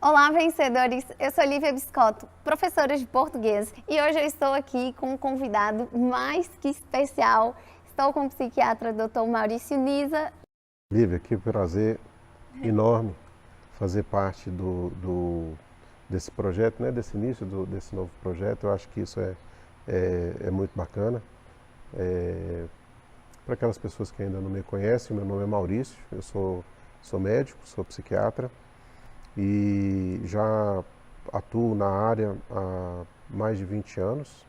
Olá, vencedores! Eu sou Lívia Biscotto, professora de português, e hoje eu estou aqui com um convidado mais que especial. Estou com o psiquiatra Dr. Maurício Nisa. Lívia, que prazer enorme fazer parte desse projeto, né, desse início desse novo projeto. Eu acho que isso é muito bacana. Para aquelas pessoas que ainda não me conhecem, meu nome é Maurício, eu sou médico, sou psiquiatra e já atuo na área há mais de 20 anos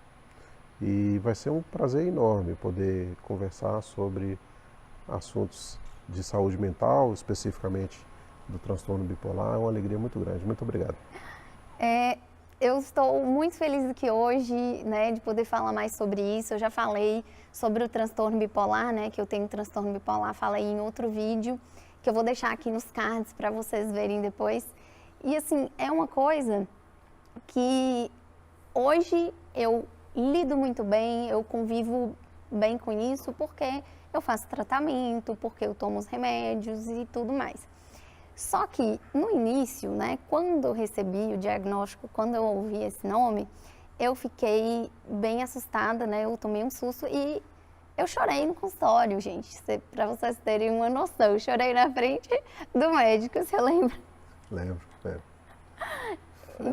e vai ser um prazer enorme poder conversar sobre assuntos de saúde mental, especificamente do transtorno bipolar. É uma alegria muito grande. Muito obrigado. Eu estou muito feliz aqui hoje, né, de poder falar mais sobre isso. Eu já falei sobre o transtorno bipolar, né, que eu tenho transtorno bipolar, falei em outro vídeo, que eu vou deixar aqui nos cards para vocês verem depois. E assim, é uma coisa que hoje eu lido muito bem, eu convivo bem com isso, porque eu faço tratamento, porque eu tomo os remédios e tudo mais. Só que no início, né, quando eu recebi o diagnóstico, quando eu ouvi esse nome, eu fiquei bem assustada, né, eu tomei um susto e eu chorei no consultório, gente, para vocês terem uma noção. Eu chorei na frente do médico, você lembra? Lembro.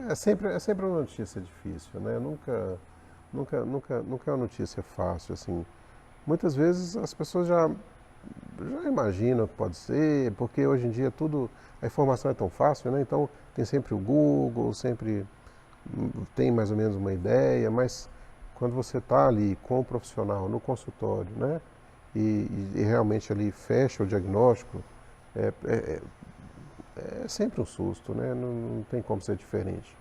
É sempre uma notícia difícil, né? Nunca é uma notícia fácil, assim. Muitas vezes as pessoas já imaginam que pode ser, porque hoje em dia a informação é tão fácil, né? Então tem sempre o Google, sempre tem mais ou menos uma ideia, mas quando você está ali com o profissional no consultório, né? E realmente ali fecha o diagnóstico, é sempre um susto, né? Não tem como ser diferente.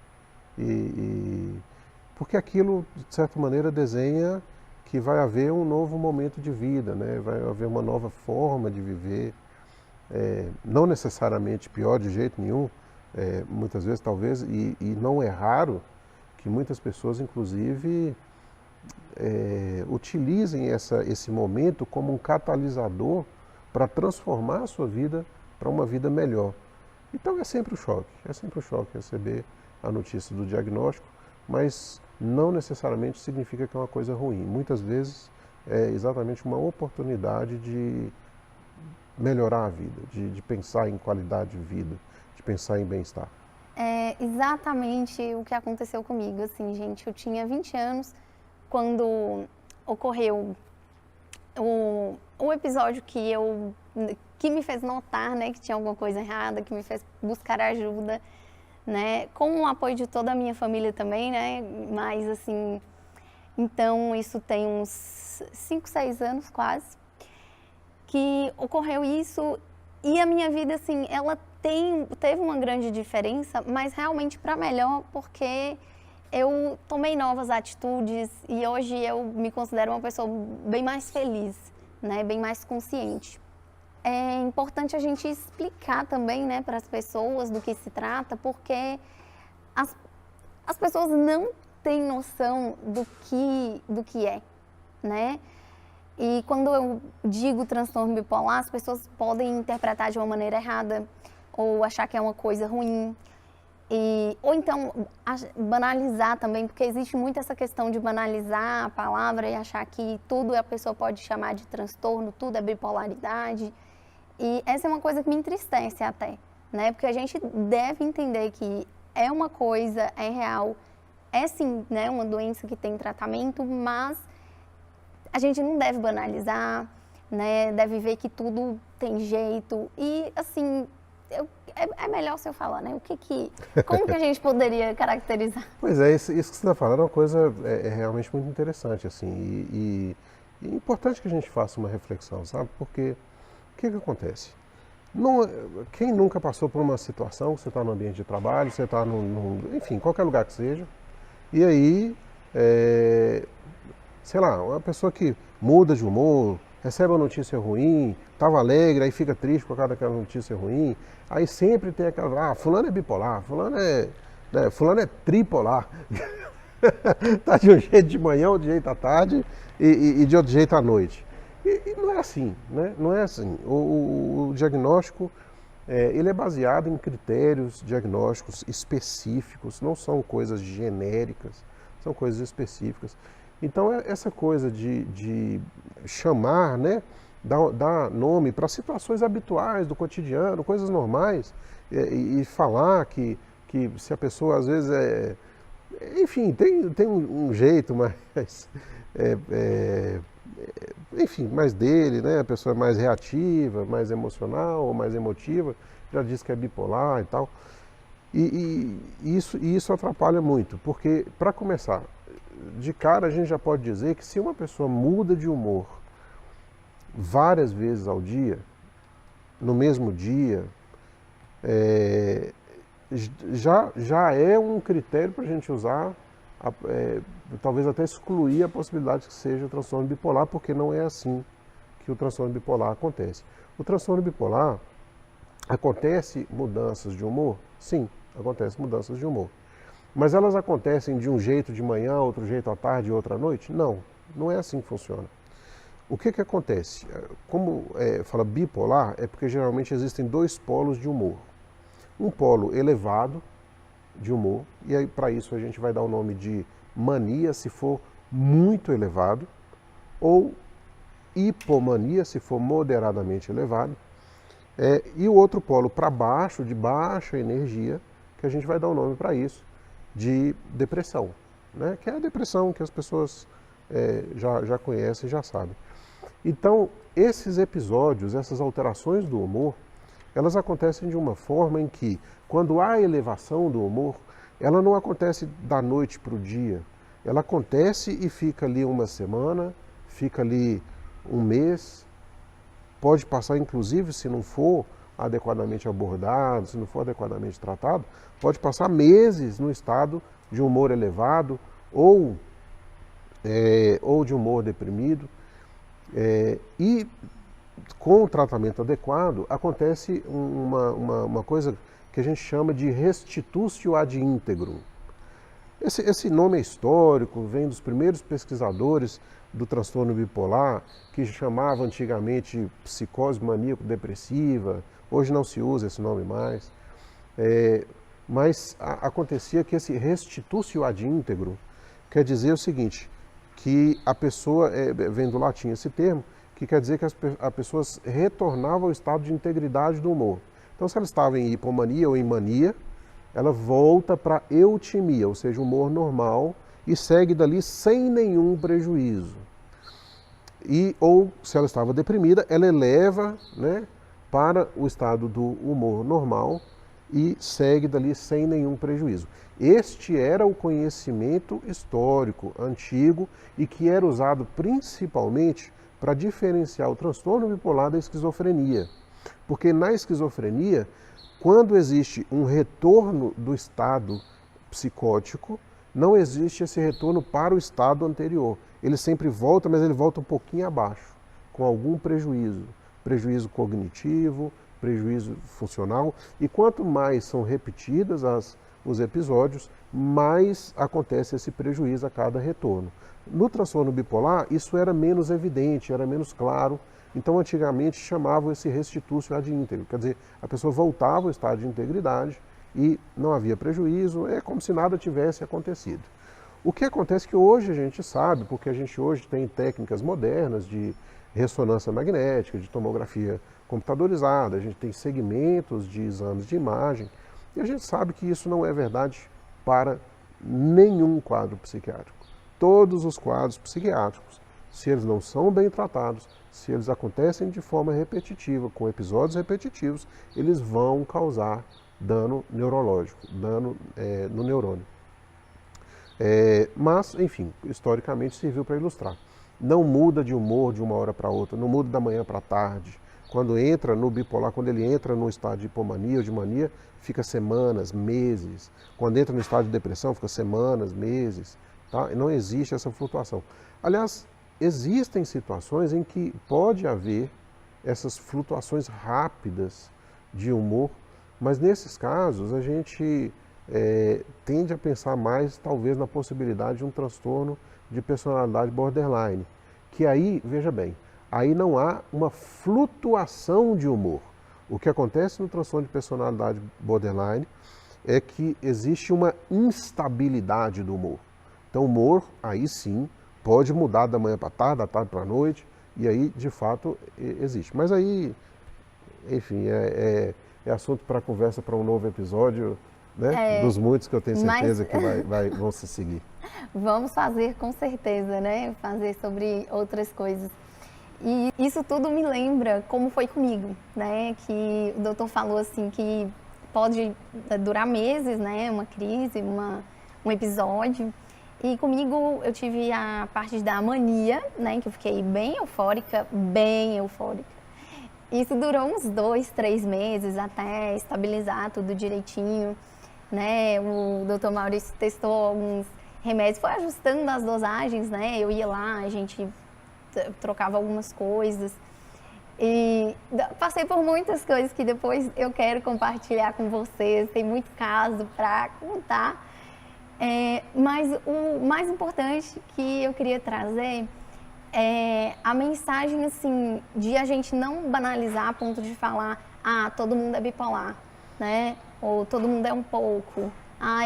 Porque aquilo, de certa maneira, desenha que vai haver um novo momento de vida, né? Vai haver uma nova forma de viver, não necessariamente pior de jeito nenhum, muitas vezes talvez, e não é raro que muitas pessoas, inclusive, utilizem esse momento como um catalisador para transformar a sua vida para uma vida melhor. Então é sempre um choque receber a notícia do diagnóstico, mas não necessariamente significa que é uma coisa ruim. Muitas vezes é exatamente uma oportunidade de melhorar a vida, de pensar em qualidade de vida, de pensar em bem-estar. É exatamente o que aconteceu comigo, assim, gente. Eu tinha 20 anos quando ocorreu o episódio que me fez notar, né, que tinha alguma coisa errada, que me fez buscar ajuda, né, com o apoio de toda a minha família também, né, mas assim, então isso tem uns 5, 6 anos quase, que ocorreu isso e a minha vida, assim, ela teve uma grande diferença, mas realmente para melhor, porque eu tomei novas atitudes e hoje eu me considero uma pessoa bem mais feliz, né, bem mais consciente. É importante a gente explicar também, né, para as pessoas do que se trata, porque as pessoas não têm noção do que é, né? E quando eu digo transtorno bipolar, as pessoas podem interpretar de uma maneira errada ou achar que é uma coisa ruim. Ou então banalizar também, porque existe muito essa questão de banalizar a palavra e achar que tudo a pessoa pode chamar de transtorno, tudo é bipolaridade. E essa é uma coisa que me entristece até, né? Porque a gente deve entender que é uma coisa, é real, é sim, né, uma doença que tem tratamento, mas a gente não deve banalizar, né? Deve ver que tudo tem jeito e, assim, é melhor se eu falar, né? Como que a gente poderia caracterizar? Pois é, isso que você está falando é uma coisa realmente muito interessante, assim, e é importante que a gente faça uma reflexão, sabe? Porque o que acontece? Quem nunca passou por uma situação, você está no ambiente de trabalho, você está enfim, qualquer lugar que seja, e aí, sei lá, uma pessoa que muda de humor, recebe uma notícia ruim, estava alegre, aí fica triste por causa daquela notícia ruim, aí sempre tem aquela, fulano é bipolar, fulano é tripolar, tá de um jeito de manhã, outro jeito à tarde e de outro jeito à noite. E não é assim, né? Não é assim. O diagnóstico ele é baseado em critérios diagnósticos específicos, não são coisas genéricas, são coisas específicas. Então, essa coisa de chamar, né, dar nome para situações habituais do cotidiano, coisas normais, e falar que se a pessoa às vezes enfim, tem um jeito mais, enfim, mais dele, né? A pessoa é mais reativa, mais emocional ou mais emotiva, já diz que é bipolar e tal. E isso atrapalha muito, porque, para começar, de cara a gente já pode dizer que se uma pessoa muda de humor várias vezes ao dia, no mesmo dia, já é um critério para a gente usar, talvez até excluir a possibilidade que seja o transtorno bipolar, porque não é assim que o transtorno bipolar acontece. O transtorno bipolar, acontece mudanças de humor? Sim, acontece mudanças de humor. Mas elas acontecem de um jeito de manhã, outro jeito à tarde e outro à noite? Não, não é assim que funciona. O que acontece? Como fala bipolar, é porque geralmente existem dois polos de humor. Um polo elevado de humor, e aí para isso a gente vai dar o nome de mania se for muito elevado, ou hipomania se for moderadamente elevado, e o outro polo para baixo, de baixa energia, que a gente vai dar o nome para isso, de depressão, né? Que é a depressão que as pessoas já conhecem e já sabem. Então, esses episódios, essas alterações do humor, elas acontecem de uma forma em que, quando há elevação do humor, ela não acontece da noite para o dia. Ela acontece e fica ali uma semana, fica ali um mês, pode passar, inclusive, se não for adequadamente abordado, se não for adequadamente tratado, pode passar meses no estado de humor elevado ou de humor deprimido. E com o tratamento adequado, acontece uma coisa que a gente chama de restitutio ad integrum. Esse nome é histórico, vem dos primeiros pesquisadores do transtorno bipolar, que chamava antigamente psicose maníaco-depressiva, hoje não se usa esse nome mais. Mas acontecia que esse restitutio ad integrum quer dizer o seguinte, que a pessoa, vem do latim esse termo, que quer dizer que a pessoa retornava ao estado de integridade do humor. Então, se ela estava em hipomania ou em mania, ela volta para eutimia, ou seja, humor normal, e segue dali sem nenhum prejuízo. Ou, se ela estava deprimida, ela eleva, né, para o estado do humor normal e segue dali sem nenhum prejuízo. Este era o conhecimento histórico, antigo, e que era usado principalmente para diferenciar o transtorno bipolar da esquizofrenia. Porque na esquizofrenia, quando existe um retorno do estado psicótico, não existe esse retorno para o estado anterior. Ele sempre volta, mas ele volta um pouquinho abaixo, com algum prejuízo. Prejuízo cognitivo, prejuízo funcional. E quanto mais são repetidas os episódios, mais acontece esse prejuízo a cada retorno. No transtorno bipolar, isso era menos evidente, era menos claro. Então, antigamente, chamavam esse restitutio ad integrum. Quer dizer, a pessoa voltava ao estado de integridade e não havia prejuízo, é como se nada tivesse acontecido. O que acontece é que hoje a gente sabe, porque a gente hoje tem técnicas modernas de ressonância magnética, de tomografia computadorizada, a gente tem segmentos de exames de imagem, e a gente sabe que isso não é verdade para nenhum quadro psiquiátrico. Todos os quadros psiquiátricos, se eles não são bem tratados, se eles acontecem de forma repetitiva, com episódios repetitivos, eles vão causar dano neurológico, dano no neurônio. Mas, enfim, historicamente serviu para ilustrar. Não muda de humor de uma hora para outra, não muda da manhã para a tarde. Quando entra no bipolar, quando ele entra no estado de hipomania ou de mania, fica semanas, meses. Quando entra no estado de depressão, fica semanas, meses. Tá? Não existe essa flutuação. Aliás, existem situações em que pode haver essas flutuações rápidas de humor, mas nesses casos a gente tende a pensar mais, talvez, na possibilidade de um transtorno de personalidade borderline, que aí, veja bem, aí não há uma flutuação de humor. O que acontece no transtorno de personalidade borderline é que existe uma instabilidade do humor. Então o humor, aí sim, pode mudar da manhã para a tarde, da tarde para a noite, e aí, de fato, existe. Mas aí, enfim, é assunto para conversa para um novo episódio, né? Dos muitos que eu tenho certeza que vão se seguir. Vamos fazer com certeza, né? Fazer sobre outras coisas. E isso tudo me lembra como foi comigo, né? Que o doutor falou assim que pode durar meses, né? Uma crise, um episódio. E comigo eu tive a parte da mania, né? Que eu fiquei bem eufórica, bem eufórica. Isso durou uns 2, 3 meses até estabilizar tudo direitinho, né? O doutor Maurício testou alguns remédios, foi ajustando as dosagens, né? Eu ia lá, a gente trocava algumas coisas. E passei por muitas coisas que depois eu quero compartilhar com vocês, tem muito caso para contar. Mas o mais importante que eu queria trazer é a mensagem assim, de a gente não banalizar a ponto de falar, todo mundo é bipolar, né? Ou todo mundo é um pouco.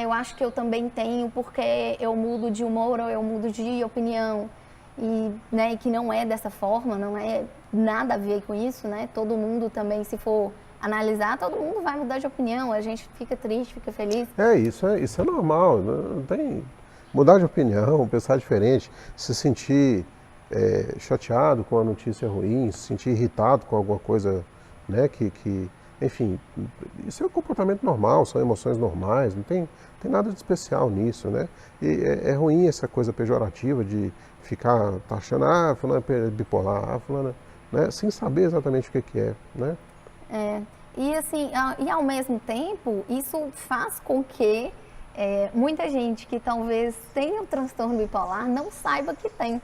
Eu acho que eu também tenho porque eu mudo de humor ou eu mudo de opinião. E, né, que não é dessa forma, não é nada a ver com isso, né? Todo mundo também, se for analisar, todo mundo vai mudar de opinião, a gente fica triste, fica feliz. Isso é normal, não tem mudar de opinião, pensar diferente, se sentir chateado com a notícia ruim, se sentir irritado com alguma coisa, né, enfim, isso é um comportamento normal, são emoções normais, não tem nada de especial nisso, né? E é ruim essa coisa pejorativa de ficar achando, fulano é bipolar, fulano, né? Sem saber exatamente o que é, né? E assim, e ao mesmo tempo, isso faz com que muita gente que talvez tenha um transtorno bipolar não saiba que tem.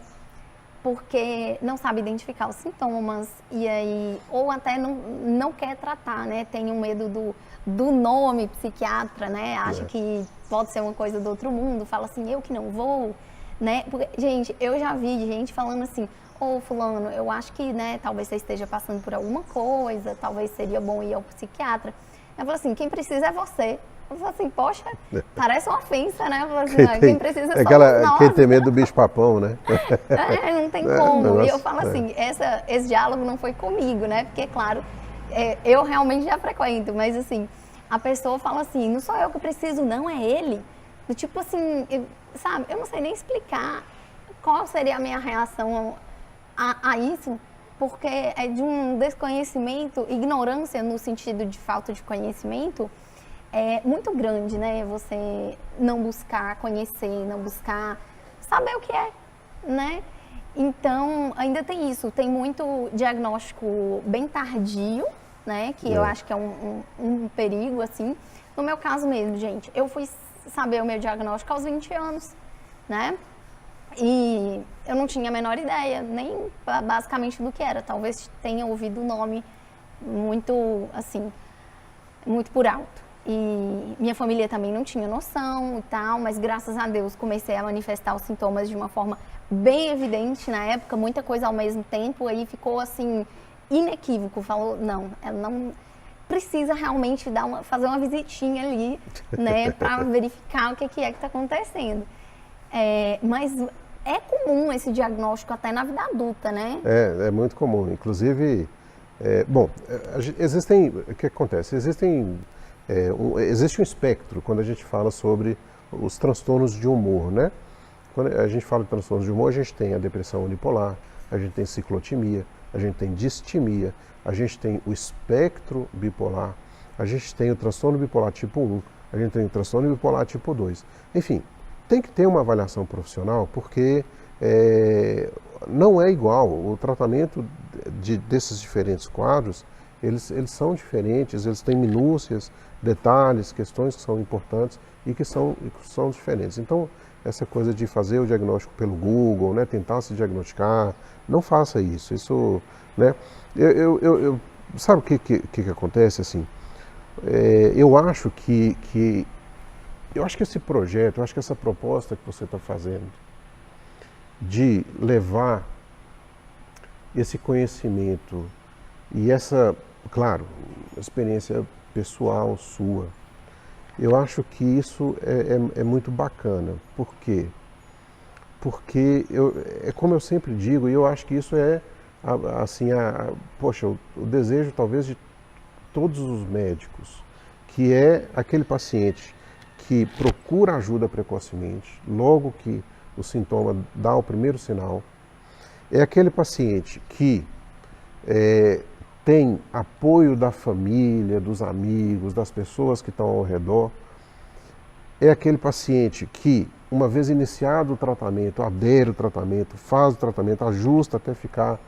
Porque não sabe identificar os sintomas e aí, ou até não quer tratar, né? Tem um medo do nome psiquiatra, né? Acha que pode ser uma coisa do outro mundo, fala assim, eu que não vou, né? Porque, gente, eu já vi gente falando assim, fulano, eu acho que, né, talvez você esteja passando por alguma coisa, talvez seria bom ir ao psiquiatra. Eu falo assim, quem precisa é você. Eu falo assim, poxa, parece uma ofensa, né? Eu falo assim, quem precisa é nós. Quem tem medo do bicho-papão, né? Não tem como. E eu falo assim, esse diálogo não foi comigo, né? Porque, claro, eu realmente já frequento, mas assim, a pessoa fala assim, não sou eu que preciso, não, é ele. Do tipo assim, sabe, eu não sei nem explicar qual seria a minha reação a isso, porque é de um desconhecimento, ignorância no sentido de falta de conhecimento, é muito grande, né? Você não buscar conhecer, não buscar saber o que é, né? Então, ainda tem isso. Tem muito diagnóstico bem tardio, né? Que eu acho que é um perigo, assim. No meu caso mesmo, gente, eu fui saber o meu diagnóstico aos 20 anos, né? E eu não tinha a menor ideia, nem basicamente do que era. Talvez tenha ouvido o nome muito, assim, muito por alto. E minha família também não tinha noção e tal, mas graças a Deus comecei a manifestar os sintomas de uma forma bem evidente na época, muita coisa ao mesmo tempo, aí ficou assim, inequívoco, falou, não, ela não precisa realmente fazer uma visitinha ali, né, para verificar o que é que está acontecendo. Mas é comum esse diagnóstico até na vida adulta, né? É muito comum, inclusive, o que acontece? Existe um espectro quando a gente fala sobre os transtornos de humor, né? Quando a gente fala de transtornos de humor, a gente tem a depressão unipolar, a gente tem ciclotimia, a gente tem distimia, a gente tem o espectro bipolar, a gente tem o transtorno bipolar tipo 1, a gente tem o transtorno bipolar tipo 2. Enfim, tem que ter uma avaliação profissional porque não é igual. O tratamento desses diferentes quadros, eles são diferentes, eles têm minúcias, detalhes, questões que são importantes e que são diferentes. Então, essa coisa de fazer o diagnóstico pelo Google, né, tentar se diagnosticar, não faça isso. Isso, né, sabe o que acontece assim? Eu acho que esse projeto, eu acho que essa proposta que você está fazendo de levar esse conhecimento e essa claro, experiência pessoal sua. Eu acho que isso é muito bacana. Por quê? Porque é como eu sempre digo, e eu acho que isso é assim, poxa, o desejo talvez de todos os médicos, que é aquele paciente que procura ajuda precocemente, logo que o sintoma dá o primeiro sinal, é aquele paciente que tem apoio da família, dos amigos, das pessoas que estão ao redor, é aquele paciente que, uma vez iniciado o tratamento, adere o tratamento, faz o tratamento, ajusta até ficar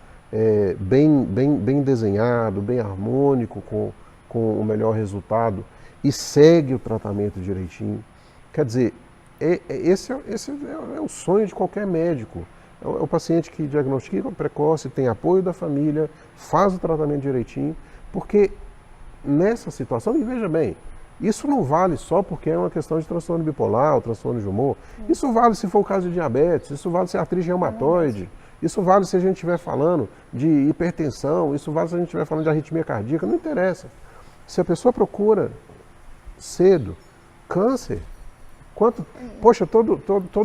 bem desenhado, bem harmônico com o melhor resultado e segue o tratamento direitinho. Quer dizer, esse é o sonho de qualquer médico. É o paciente que diagnostica precoce, tem apoio da família, faz o tratamento direitinho, porque nessa situação, e veja bem, isso não vale só porque é uma questão de transtorno bipolar ou transtorno de humor. Isso vale se for o caso de diabetes, isso vale se é artrite reumatoide, isso vale se a gente estiver falando de hipertensão, isso vale se a gente estiver falando de arritmia cardíaca, não interessa. Se a pessoa procura cedo câncer, poxa, todo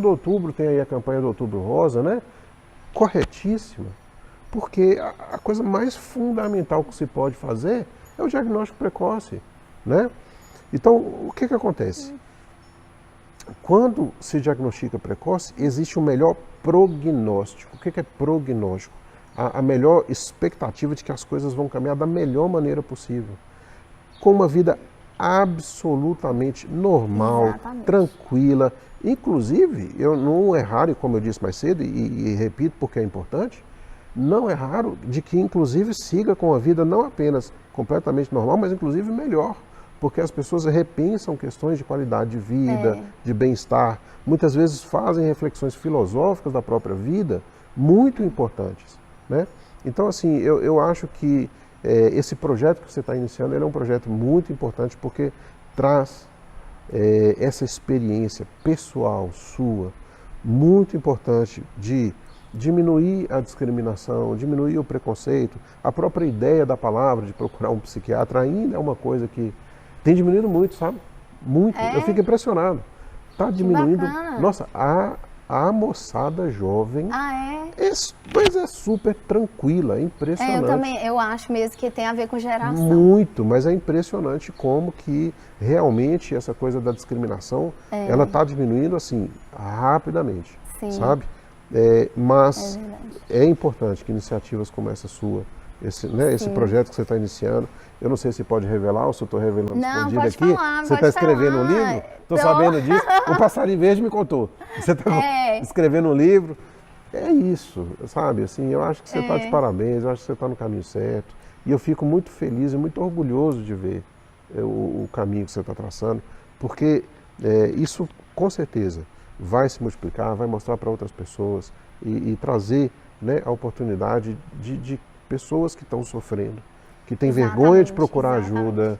outubro tem aí a campanha do Outubro Rosa, né? Corretíssima, porque a coisa mais fundamental que se pode fazer é o diagnóstico precoce, né? Então, o que acontece? Quando se diagnostica precoce, existe um melhor prognóstico. O que é prognóstico? A melhor expectativa de que as coisas vão caminhar da melhor maneira possível. Com uma vida absolutamente normal, tranquila. Inclusive, não é raro, como eu disse mais cedo, e repito porque é importante, não é raro de que inclusive siga com a vida não apenas completamente normal, mas inclusive melhor. Porque as pessoas repensam questões de qualidade de vida, de bem-estar, muitas vezes fazem reflexões filosóficas da própria vida muito importantes, né? Então, assim, eu acho que esse projeto que você está iniciando, ele é um projeto muito importante porque traz essa experiência pessoal sua, muito importante de diminuir a discriminação, diminuir o preconceito. A própria ideia da palavra de procurar um psiquiatra ainda é uma coisa que tem diminuído muito, sabe? Muito. Eu fico impressionado. Está diminuindo. Nossa, a moçada jovem pois é super tranquila, é impressionante. Eu acho mesmo que tem a ver com geração. Muito, mas é impressionante como que realmente essa coisa da discriminação, ela está diminuindo assim, rapidamente, sabe? Mas é importante que iniciativas como essa sua, esse projeto que você está iniciando, eu não sei se pode revelar ou se eu estou revelando escondido aqui. Você está escrevendo um livro? Estou sabendo disso. O Passarinho Verde me contou. Você está escrevendo um livro. É isso, sabe? Assim, eu acho que você está de parabéns, eu acho que você está no caminho certo. E eu fico muito feliz e muito orgulhoso de ver o caminho que você está traçando, porque isso, com certeza, vai se multiplicar, vai mostrar para outras pessoas e trazer, né, a oportunidade de pessoas que estão sofrendo, que têm vergonha de procurar ajuda,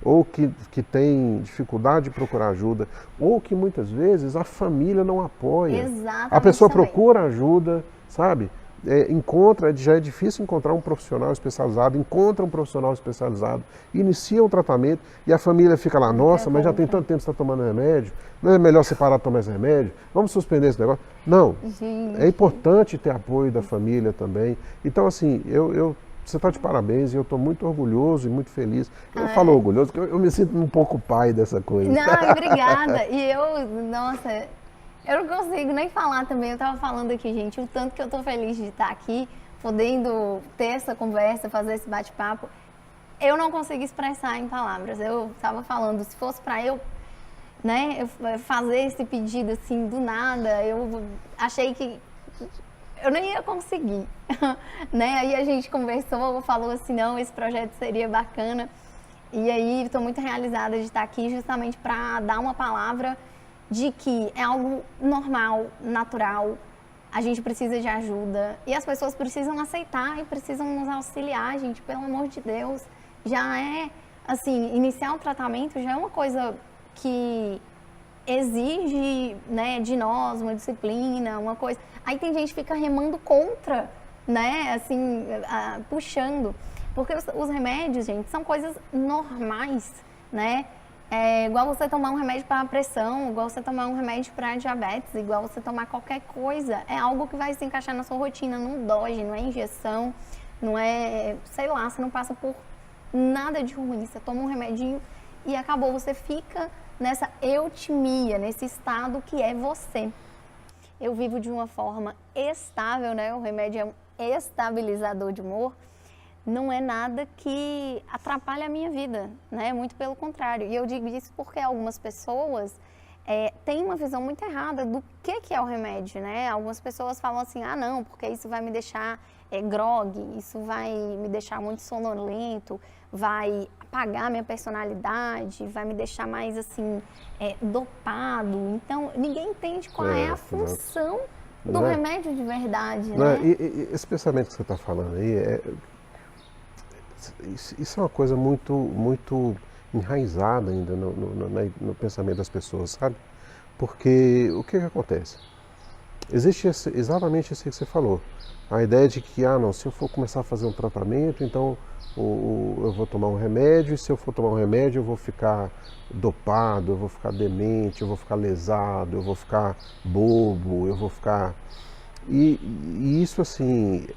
ou que têm dificuldade de procurar ajuda, ou que muitas vezes a família não apoia. A pessoa procura ajuda, sabe? Já é difícil encontrar um profissional especializado, encontra um profissional especializado, inicia um tratamento e a família fica lá, nossa, mas já tem tanto tempo que você está tomando remédio, não é melhor você parar de tomar esse remédio? Vamos suspender esse negócio? Não, é importante ter apoio da família também. Então, assim, você está de parabéns e eu estou muito orgulhoso e muito feliz. Eu falo orgulhoso porque eu me sinto um pouco pai dessa coisa. Não, obrigada. E nossa, eu não consigo nem falar também. Eu estava falando aqui, gente, o tanto que eu estou feliz de estar aqui, podendo ter essa conversa, fazer esse bate-papo. Eu não consigo expressar em palavras. Eu estava falando, se fosse para eu, né, fazer esse pedido assim do nada, eu achei que eu nem ia conseguir, né? Aí a gente conversou, falou assim, não, esse projeto seria bacana. E aí estou muito realizada de estar aqui justamente para dar uma palavra de que é algo normal, natural, a gente precisa de ajuda e as pessoas precisam aceitar e precisam nos auxiliar, gente, pelo amor de Deus. Já assim, iniciar o tratamento já é uma coisa que exige, né, de nós uma disciplina, uma coisa. Aí tem gente que fica remando contra, né, assim, puxando. Porque os remédios, gente, são coisas normais, né? É igual você tomar um remédio para pressão, igual você tomar um remédio para diabetes, igual você tomar qualquer coisa. É algo que vai se encaixar na sua rotina, não dói, não é injeção, não é, sei lá, você não passa por nada de ruim. Você toma um remedinho e acabou, você fica nessa eutimia, nesse estado que é você. Eu vivo de uma forma estável, né? O remédio é um estabilizador de humor. Não é nada que atrapalhe a minha vida, né? Muito pelo contrário. E eu digo isso porque algumas pessoas têm uma visão muito errada do que é o remédio, né? Algumas pessoas falam assim, ah não, porque isso vai me deixar grogue, isso vai me deixar muito sonolento, vai apagar minha personalidade, vai me deixar mais assim, dopado. Então, ninguém entende qual é a função do remédio de verdade, né? E esse pensamento que você está falando aí, isso é uma coisa muito enraizada ainda no pensamento das pessoas, sabe? Porque o que acontece? Existe exatamente isso que você falou. A ideia de que, não, se eu for começar a fazer um tratamento, então eu vou tomar um remédio, e se eu for tomar um remédio eu vou ficar dopado, eu vou ficar demente, eu vou ficar lesado, eu vou ficar bobo, eu vou ficar... E isso assim,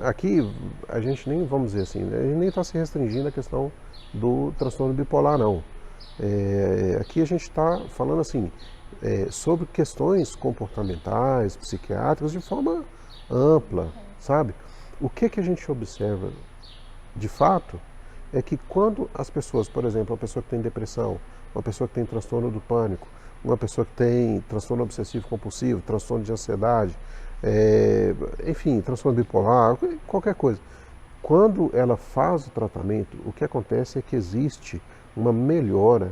aqui a gente nem, vamos dizer assim, né, a gente nem está se restringindo à questão do transtorno bipolar, não. Aqui a gente está falando assim, sobre questões comportamentais, psiquiátricas de forma ampla, sabe? O que a gente observa de fato é que quando as pessoas, por exemplo, uma pessoa que tem depressão, uma pessoa que tem transtorno do pânico, uma pessoa que tem transtorno obsessivo compulsivo, transtorno de ansiedade, enfim, transtorno bipolar, qualquer coisa. Quando ela faz o tratamento, o que acontece é que existe uma melhora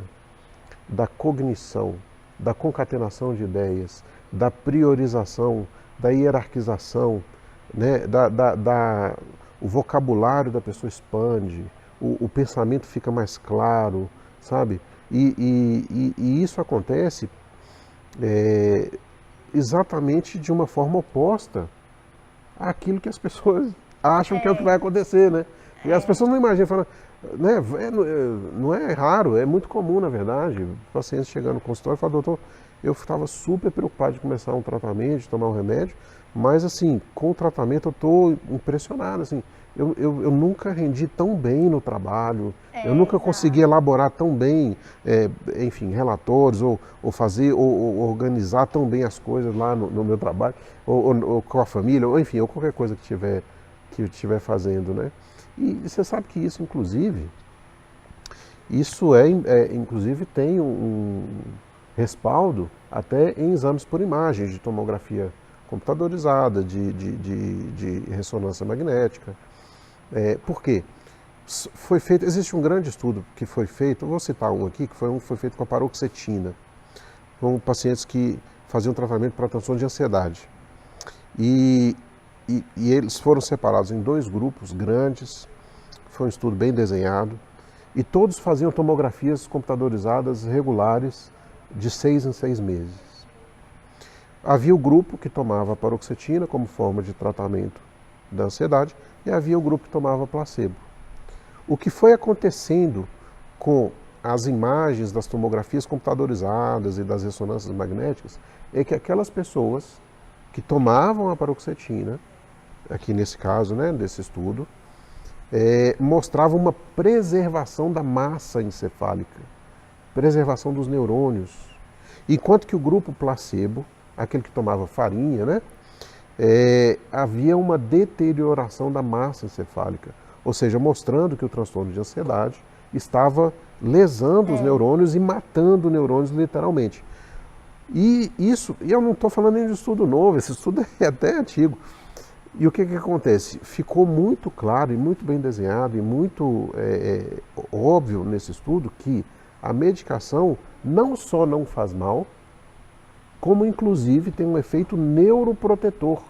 da cognição, da concatenação de ideias, da priorização, da hierarquização, né, o vocabulário da pessoa expande, o pensamento fica mais claro, sabe? E isso acontece exatamente de uma forma oposta àquilo que as pessoas acham que é o que vai acontecer, né? E as pessoas não imaginam, falam, né? Não é raro, é muito comum, na verdade, pacientes chegando no consultório e falam, doutor, eu estava super preocupado de começar um tratamento, de tomar um remédio, mas assim, com o tratamento eu estou impressionado, assim, eu nunca rendi tão bem no trabalho, eu nunca consegui elaborar tão bem, enfim, relatórios, ou fazer, ou organizar tão bem as coisas lá no meu trabalho, ou com a família, ou enfim, ou qualquer coisa que eu estiver fazendo, né? E você sabe que isso, inclusive, inclusive tem um respaldo até em exames por imagem, de tomografia computadorizada, de ressonância magnética. Por quê? Existe um grande estudo que foi feito, eu vou citar um aqui, que foi feito com a paroxetina, com pacientes que faziam tratamento para transtorno de ansiedade. E eles foram separados em 2 grupos grandes, foi um estudo bem desenhado, e todos faziam tomografias computadorizadas regulares de 6 em 6 meses. Havia o grupo que tomava paroxetina como forma de tratamento da ansiedade e havia o grupo que tomava placebo. O que foi acontecendo com as imagens das tomografias computadorizadas e das ressonâncias magnéticas é que aquelas pessoas que tomavam a paroxetina, aqui nesse caso, né, desse estudo, mostravam uma preservação da massa encefálica, preservação dos neurônios, enquanto que o grupo placebo, aquele que tomava farinha, né, havia uma deterioração da massa encefálica, ou seja, mostrando que o transtorno de ansiedade estava lesando os neurônios e matando neurônios literalmente. E eu não estou falando nem de estudo novo, esse estudo é até antigo. E o que acontece? Ficou muito claro e muito bem desenhado e muito óbvio nesse estudo que a medicação não só não faz mal, como inclusive tem um efeito neuroprotetor.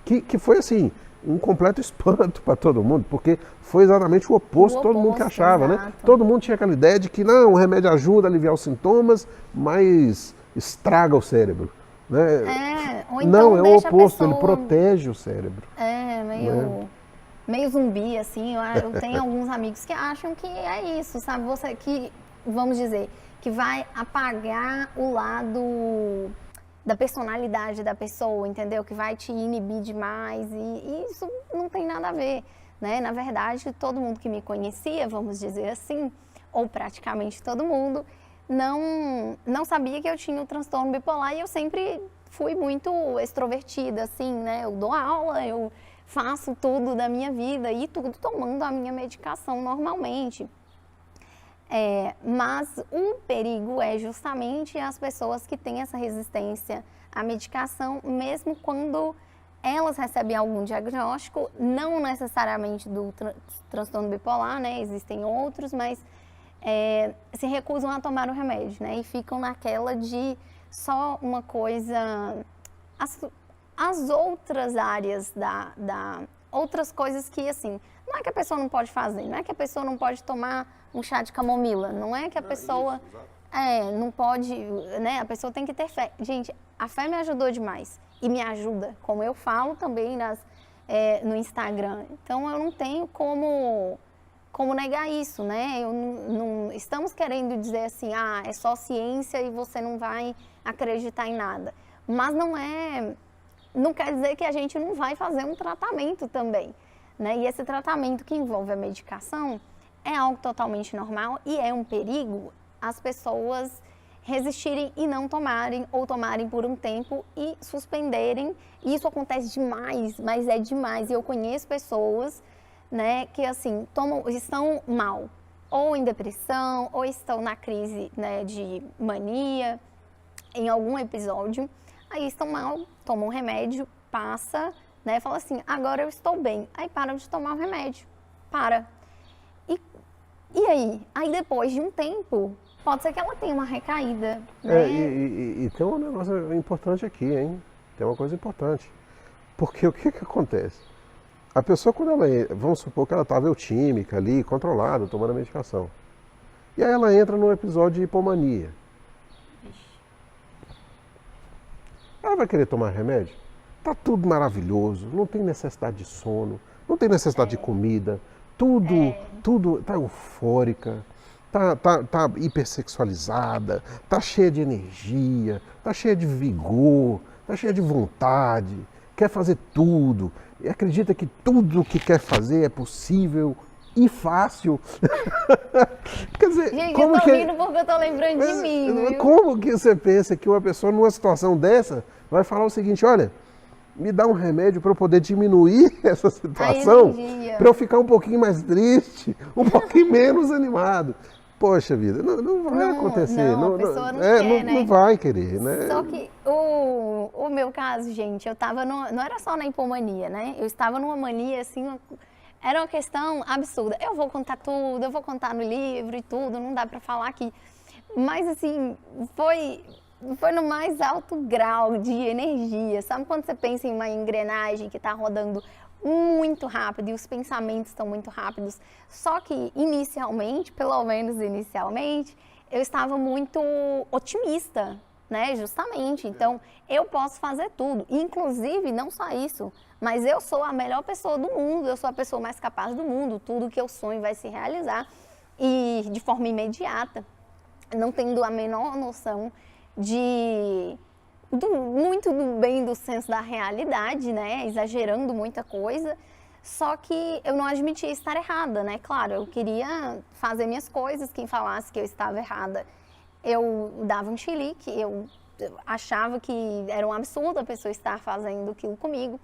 Que foi assim, um completo espanto para todo mundo, porque foi exatamente o oposto de todo mundo que achava, exato, né? Todo mundo tinha aquela ideia de que não, o remédio ajuda a aliviar os sintomas, mas estraga o cérebro. Né? Ou então não, é o oposto, ele protege o cérebro. Meio... Né? meio zumbi, assim. Eu tenho alguns amigos que acham que é isso, sabe? Você que, vamos dizer, que vai apagar o lado da personalidade da pessoa, entendeu? Que vai te inibir demais e isso não tem nada a ver, né? Na verdade, todo mundo que me conhecia, vamos dizer assim, ou praticamente todo mundo, não sabia que eu tinha o transtorno bipolar e eu sempre fui muito extrovertida, assim, né? Eu dou aula, eu faço tudo da minha vida e tudo tomando a minha medicação normalmente. Mas o perigo é justamente as pessoas que têm essa resistência à medicação, mesmo quando elas recebem algum diagnóstico, não necessariamente do transtorno bipolar, né? Existem outros, mas se recusam a tomar o remédio, né? E ficam naquela de só uma coisa, as outras áreas outras coisas que, assim, não é que a pessoa não pode fazer, não é que a pessoa não pode tomar um chá de camomila, não é que a pessoa não pode, né? A pessoa tem que ter fé. Gente, a fé me ajudou demais e me ajuda, como eu falo também no Instagram. Então, eu não tenho como negar isso, né? Não estamos querendo dizer assim, é só ciência e você não vai acreditar em nada. Mas não quer dizer que a gente não vai fazer um tratamento também, né? E esse tratamento que envolve a medicação é algo totalmente normal e é um perigo as pessoas resistirem e não tomarem, ou tomarem por um tempo e suspenderem. E isso acontece demais, mas é demais. E eu conheço pessoas, né, que assim, estão mal, ou em depressão, ou estão na crise, né, de mania, em algum episódio, aí estão mal, tomam um remédio, passa, né, fala assim, agora eu estou bem, aí param de tomar o remédio, para. E aí? Aí depois de um tempo, pode ser que ela tenha uma recaída, né? E tem um negócio importante aqui, hein? Tem uma coisa importante. Porque o que acontece? A pessoa, quando vamos supor que ela estava eutímica ali, controlada, tomando a medicação. E aí ela entra num episódio de hipomania. Ela vai querer tomar remédio? Tá tudo maravilhoso, não tem necessidade de sono, não tem necessidade de comida, tudo tá eufórica, tá hipersexualizada, tá cheia de energia, tá cheia de vigor, tá cheia de vontade, quer fazer tudo, e acredita que tudo o que quer fazer é possível e fácil. Quer dizer, gente, eu tô rindo porque eu tô lembrando de mim, viu? Como que você pensa que uma pessoa numa situação dessa vai falar o seguinte, olha, me dá um remédio para eu poder diminuir essa situação, para eu ficar um pouquinho mais triste, um pouquinho menos animado. Poxa vida, não vai acontecer. Não, a pessoa não quer, né? Não vai querer, né? Só que o meu caso, gente, eu tava não era só na hipomania, né? Eu estava numa mania, assim, era uma questão absurda. Eu vou contar tudo, eu vou contar no livro e tudo, não dá para falar aqui. Mas, assim, foi no mais alto grau de energia. Sabe quando você pensa em uma engrenagem que está rodando muito rápido e os pensamentos estão muito rápidos? Só que inicialmente, pelo menos inicialmente, eu estava muito otimista, né? Justamente. Então, eu posso fazer tudo. Inclusive, não só isso, mas eu sou a melhor pessoa do mundo, eu sou a pessoa mais capaz do mundo. Tudo que eu sonho vai se realizar e de forma imediata, não tendo a menor noção muito do bem do senso da realidade, né? Exagerando muita coisa. Só que eu não admitia estar errada, né? Claro, eu queria fazer minhas coisas. Quem falasse que eu estava errada, eu dava um chilique. Eu achava que era um absurdo a pessoa estar fazendo aquilo comigo.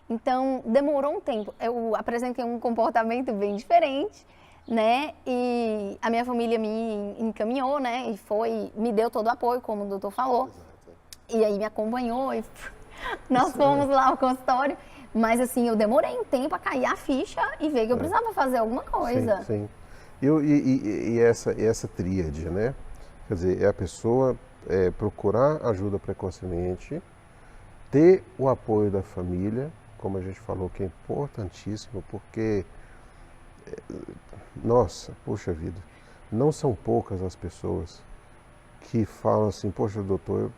Então, demorou um tempo. Eu apresentei um comportamento bem diferente, né? E a minha família me encaminhou, né? E me deu todo o apoio, como o doutor falou. E aí me acompanhou e nós fomos lá ao consultório. Mas assim, eu demorei um tempo a cair a ficha e ver que eu precisava fazer alguma coisa. Sim, sim. E essa tríade, né? Quer dizer, é a pessoa procurar ajuda precocemente, ter o apoio da família, como a gente falou, que é importantíssimo, porque, nossa, poxa vida, não são poucas as pessoas que falam assim, poxa, doutor,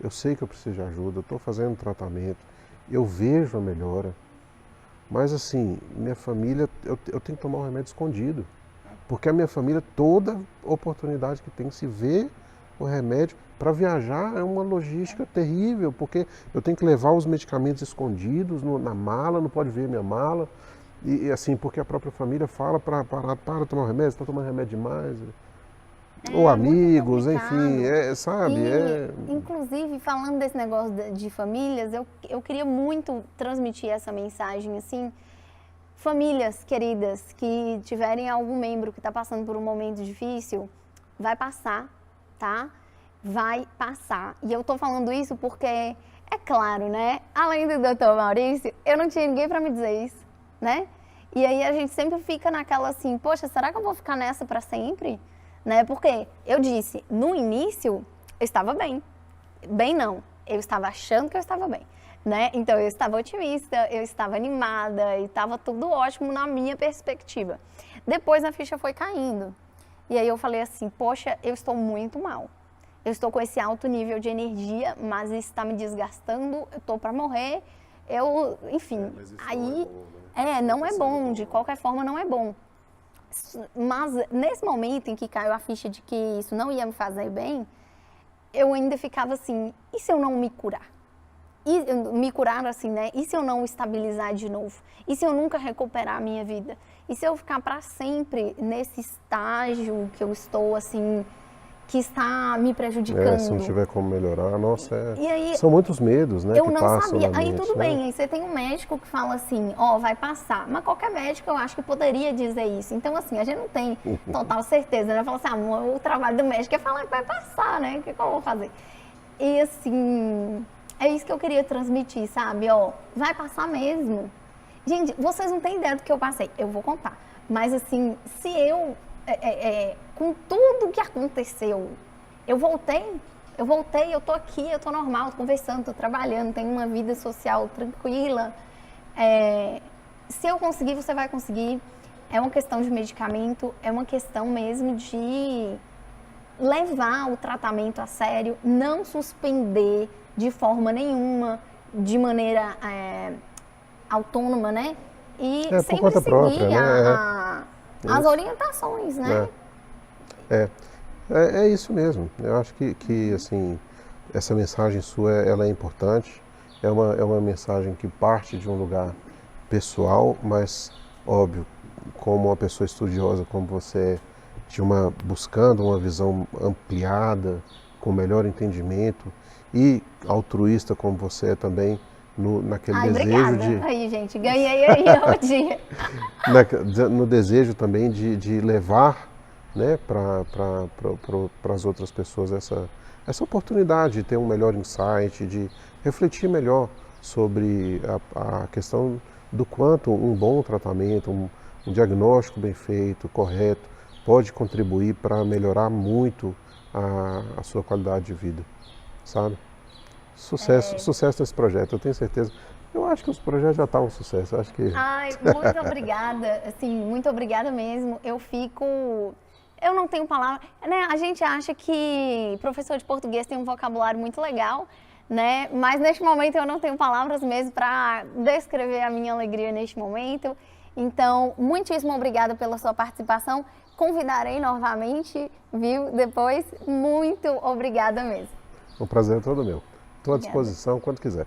eu sei que eu preciso de ajuda, eu estou fazendo tratamento, eu vejo a melhora, Mas assim, minha família, eu tenho que tomar um remédio escondido. Porque a minha família, toda oportunidade que tem, se vê o remédio, para viajar é uma logística terrível, porque eu tenho que levar os medicamentos escondidos na mala, não pode ver minha mala. E assim, porque a própria família fala para tomar o remédio, você está tomando remédio demais. Ou amigos, enfim, sabe? Inclusive, falando desse negócio de famílias, eu queria muito transmitir essa mensagem, assim, famílias queridas que tiverem algum membro que está passando por um momento difícil, vai passar, tá? Vai passar. E eu tô falando isso porque, é claro, né? Além do Dr. Maurício, eu não tinha ninguém para me dizer isso, né? E aí a gente sempre fica naquela assim, poxa, será que eu vou ficar nessa para sempre? Né? Porque eu disse, no início, eu estava bem. Bem não, eu estava achando que eu estava bem. Né? Então eu estava otimista, eu estava animada e estava tudo ótimo na minha perspectiva. Depois a ficha foi caindo. E aí eu falei assim, poxa, eu estou muito mal. Eu estou com esse alto nível de energia, mas isso está me desgastando, eu estou para morrer. Enfim, aí não é bom, de qualquer forma não é bom. Mas nesse momento em que caiu a ficha de que isso não ia me fazer bem, eu ainda ficava assim, e se eu não me curar? E me curar assim, né? E se eu não estabilizar de novo? E se eu nunca recuperar a minha vida? E se eu ficar para sempre nesse estágio que eu estou assim, que está me prejudicando? Se não tiver como melhorar, nossa, E aí, são muitos medos, né, eu que não passam sabia. na Aí mente, tudo né? bem, aí você tem um médico que fala assim, vai passar. Mas qualquer médico eu acho que poderia dizer isso. Então assim, a gente não tem total certeza, né? Fala assim, o trabalho do médico é falar que vai passar, né? O que eu vou fazer? E assim, é isso que eu queria transmitir, sabe? Vai passar mesmo. Gente, vocês não têm ideia do que eu passei. Eu vou contar. Mas assim, se eu, com tudo que aconteceu, eu voltei, eu tô aqui, eu tô normal, tô conversando, tô trabalhando, tenho uma vida social tranquila. Se eu conseguir, você vai conseguir. É uma questão de medicamento, é uma questão mesmo de levar o tratamento a sério, não suspender de forma nenhuma, de maneira autônoma, né? E Por sempre conta seguir própria, né? as orientações, né? É isso mesmo. Eu acho que assim, essa mensagem sua, ela é importante. É uma mensagem que parte de um lugar pessoal, mas, óbvio, como uma pessoa estudiosa como você é, buscando uma visão ampliada, com melhor entendimento, e altruísta como você é também, naquele desejo obrigada. Aí, gente, ganhei aí o dia. no desejo também de levar, né, para as outras pessoas essa oportunidade de ter um melhor insight, de refletir melhor sobre a questão do quanto um bom tratamento, um diagnóstico bem feito, correto, pode contribuir para melhorar muito a sua qualidade de vida, sabe? Sucesso desse projeto, eu tenho certeza. Eu acho que os projetos já estão um sucesso, eu acho que... Ai, muito obrigada, assim, muito obrigada mesmo. Eu não tenho palavra, né? A gente acha que professor de português tem um vocabulário muito legal, né? Mas neste momento eu não tenho palavras mesmo para descrever a minha alegria neste momento. Então, muitíssimo obrigada pela sua participação. Convidarei novamente, viu? Depois, muito obrigada mesmo. O prazer é todo meu. Estou à disposição quando quiser.